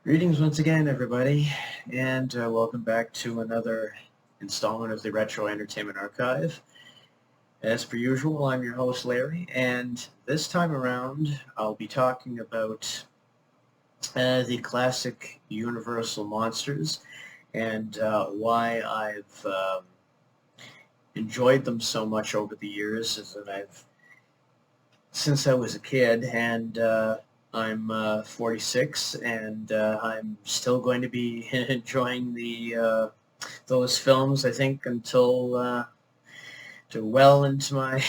Greetings once again, everybody, and welcome back to another installment of the Retro Entertainment Archive. As per usual, I'm your host, Larry, and this time around, I'll be talking about the classic Universal monsters and why I've enjoyed them so much over the years, is that since I was a kid, and I'm 46, and I'm still going to be enjoying those films, I think, until to well into my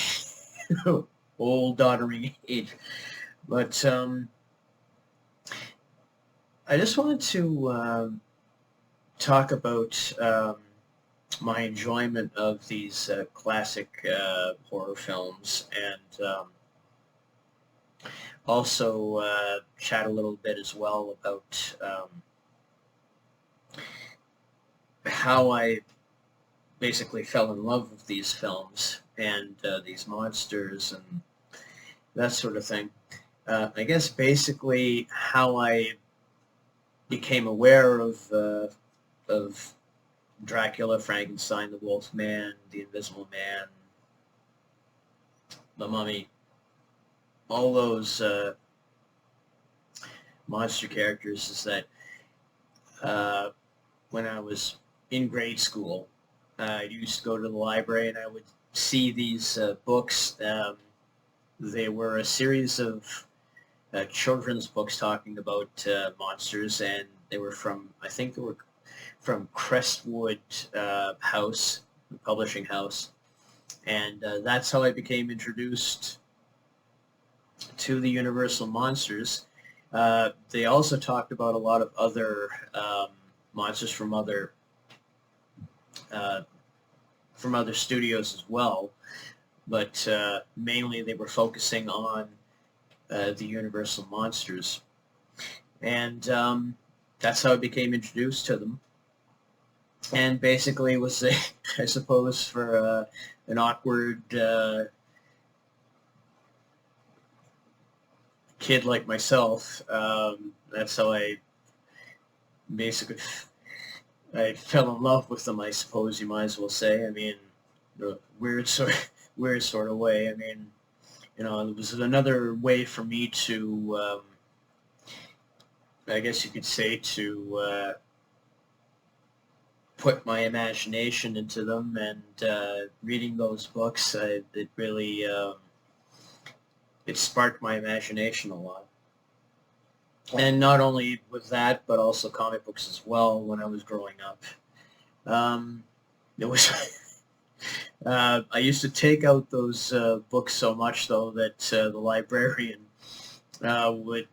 old doddering age. But I just wanted to talk about my enjoyment of these classic horror films, and also chat a little bit as well about how I basically fell in love with these films and these monsters and that sort of thing. I guess basically how I became aware of Dracula, Frankenstein, the Wolf Man, the Invisible Man, the Mummy, all those monster characters is that when I was in grade school, I used to go to the library and I would see these books. They were a series of children's books talking about monsters, and they were I think they were from Crestwood House, the publishing house. And that's how I became introduced to the Universal monsters. They also talked about a lot of other monsters uh, from other studios as well, but mainly they were focusing on the Universal monsters, and that's how I became introduced to them. And basically, it was I suppose for an awkward kid like myself, that's how basically I fell in love with them, I suppose you might as well say. I mean, the weird sort of way. I mean, it was another way for me to, I guess you could say, to put my imagination into them, and reading those books, it really it sparked my imagination a lot. And not only with that, but also comic books as well when I was growing up. It was I used to take out those books so much, though, that the librarian would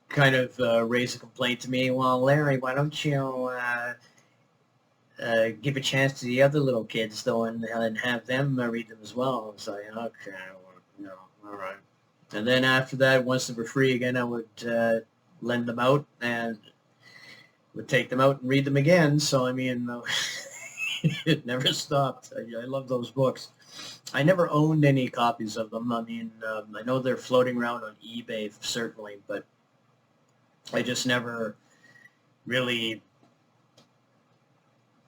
kind of raise a complaint to me. Well, Larry, why don't you give a chance to the other little kids, though, and have them read them as well? I was like, okay, well, all right. And then after that, once they were free again, I would lend them out and would take them out and read them again. So, I mean, it never stopped. I love those books. I never owned any copies of them. I mean, I know they're floating around on eBay, certainly, but I just never really,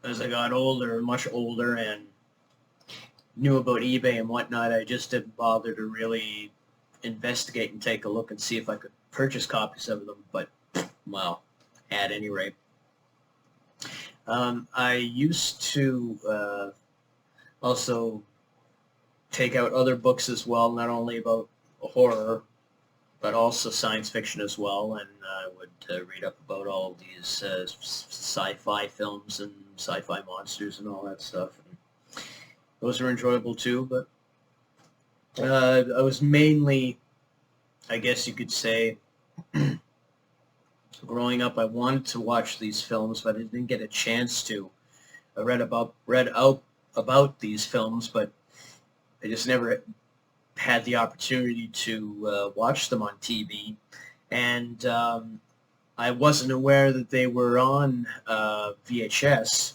as I got older, much older, and knew about eBay and whatnot, I just didn't bother to really investigate and take a look and see if I could purchase copies of them. But, well, at any rate. I used to also take out other books as well, not only about horror, but also science fiction as well, and I would read up about all these sci-fi films and sci-fi monsters and all that stuff. And those are enjoyable too, but I was mainly, I guess you could say, growing up, I wanted to watch these films, but I didn't get a chance to. I read out about these films, but I just never had the opportunity to watch them on TV, and I wasn't aware that they were on VHS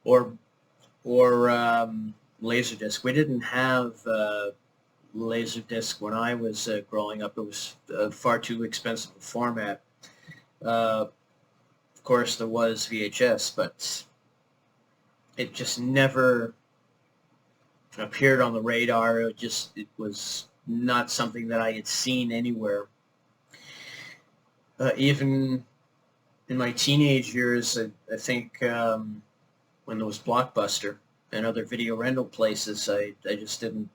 or Laserdisc. We didn't have Laserdisc when I was growing up. It was far too expensive a format. Of course, there was VHS, but it just never appeared on the radar. It was not something that I had seen anywhere. Even in my teenage years, I think when there was Blockbuster and other video rental places, I just didn't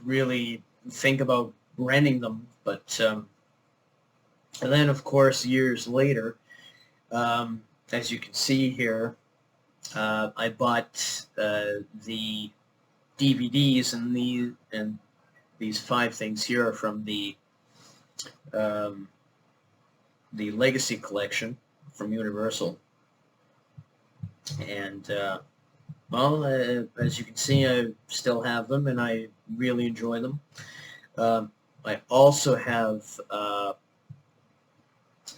really think about renting them. But and then, of course, years later, as you can see here, I bought the DVDs, and these 5 things here are from the Legacy Collection from Universal. And well, as you can see, I still have them, and I really enjoy them. I also have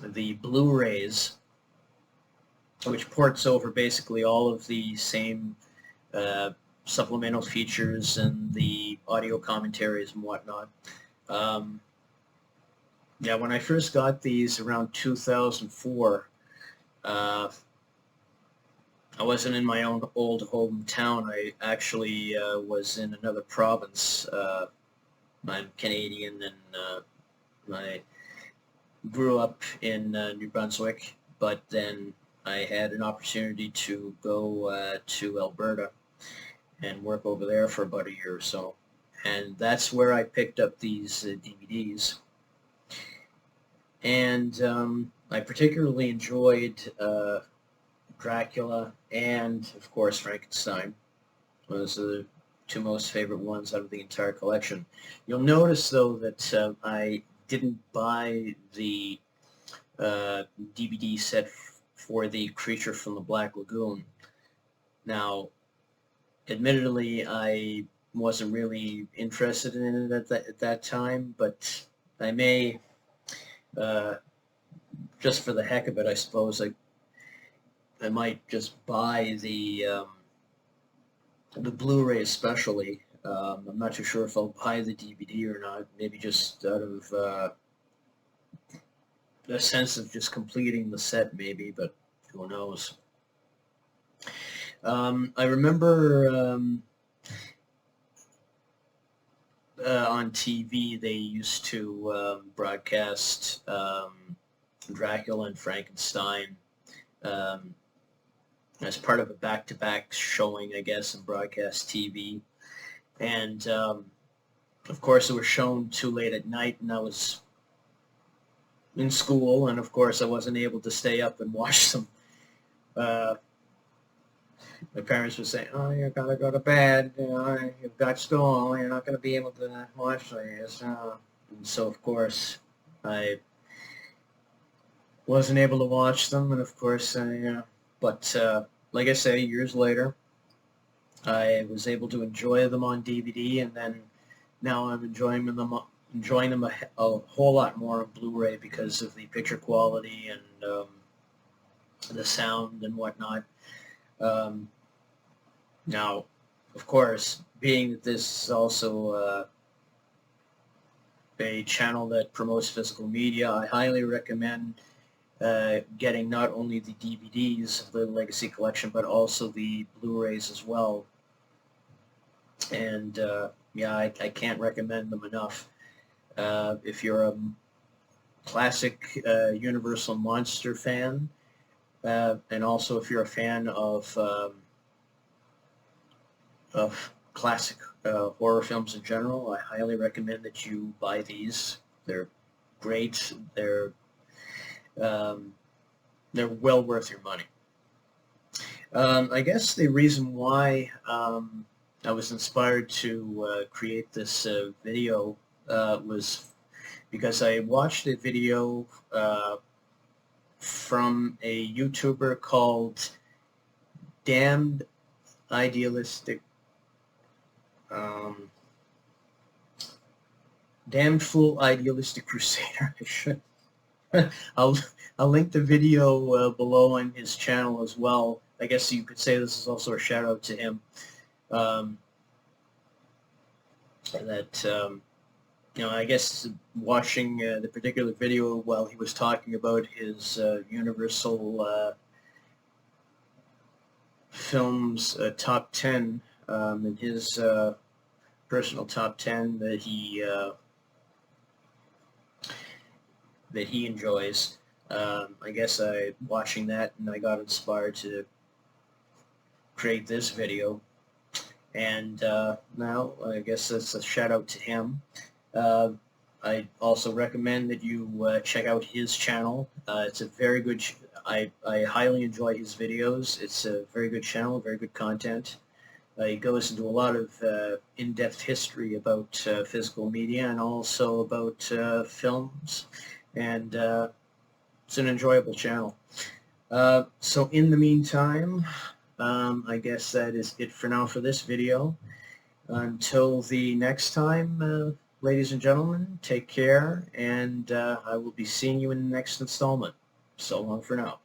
the Blu-rays, which ports over basically all of the same supplemental features and the audio commentaries and whatnot. Yeah, when I first got these around 2004, I wasn't in my own old hometown. I actually was in another province. I'm Canadian, and I grew up in New Brunswick, but then I had an opportunity to go to Alberta and work over there for about a year or so. And that's where I picked up these DVDs. And I particularly enjoyed Dracula and, of course, Frankenstein. Those are the 2 most favorite ones out of the entire collection. You'll notice, though, that I didn't buy the DVD set for the Creature from the Black Lagoon. Now, admittedly, I wasn't really interested in it at that time, but I may, just for the heck of it, I suppose, I might just buy the Blu-ray especially. I'm not too sure if I'll buy the DVD or not. Maybe just out of a sense of just completing the set, maybe, but who knows. I remember on TV they used to broadcast Dracula and Frankenstein as part of a back-to-back showing, I guess, in broadcast TV. And, of course, it was shown too late at night, and I was in school, and, of course, I wasn't able to stay up and watch them. My parents would say, "Oh, you gotta go to bed, you've got school, you're not going to be able to watch these." And so, of course, I wasn't able to watch them, and of course, but like I say, years later, I was able to enjoy them on DVD, and then now I'm enjoying them a whole lot more on Blu-ray because of the picture quality and the sound and whatnot. Now, of course, being that this is also a channel that promotes physical media, I highly recommend getting not only the DVDs of the Legacy Collection, but also the Blu-rays as well. And yeah, I can't recommend them enough. If you're a classic Universal Monster fan, and also if you're a fan of classic horror films in general, I highly recommend that you buy these. They're great. They're well worth your money. I guess the reason why I was inspired to create this video was because I watched a video from a YouTuber called Damned Fool Idealistic Crusader. I'll link the video below on his channel as well. I guess you could say this is also a shout out to him. I guess watching the particular video while he was talking about his Universal Films top 10, and his personal top 10 that he enjoys. I guess watching that, and I got inspired to create this video. And now I guess that's a shout out to him. I also recommend that you check out his channel. It's a very good. I highly enjoy his videos. It's a very good channel, very good content. He goes into a lot of in-depth history about physical media and also about films, and it's an enjoyable channel. So in the meantime, I guess that is it for now for this video. Until the next time, ladies and gentlemen, take care, and I will be seeing you in the next installment. So long for now.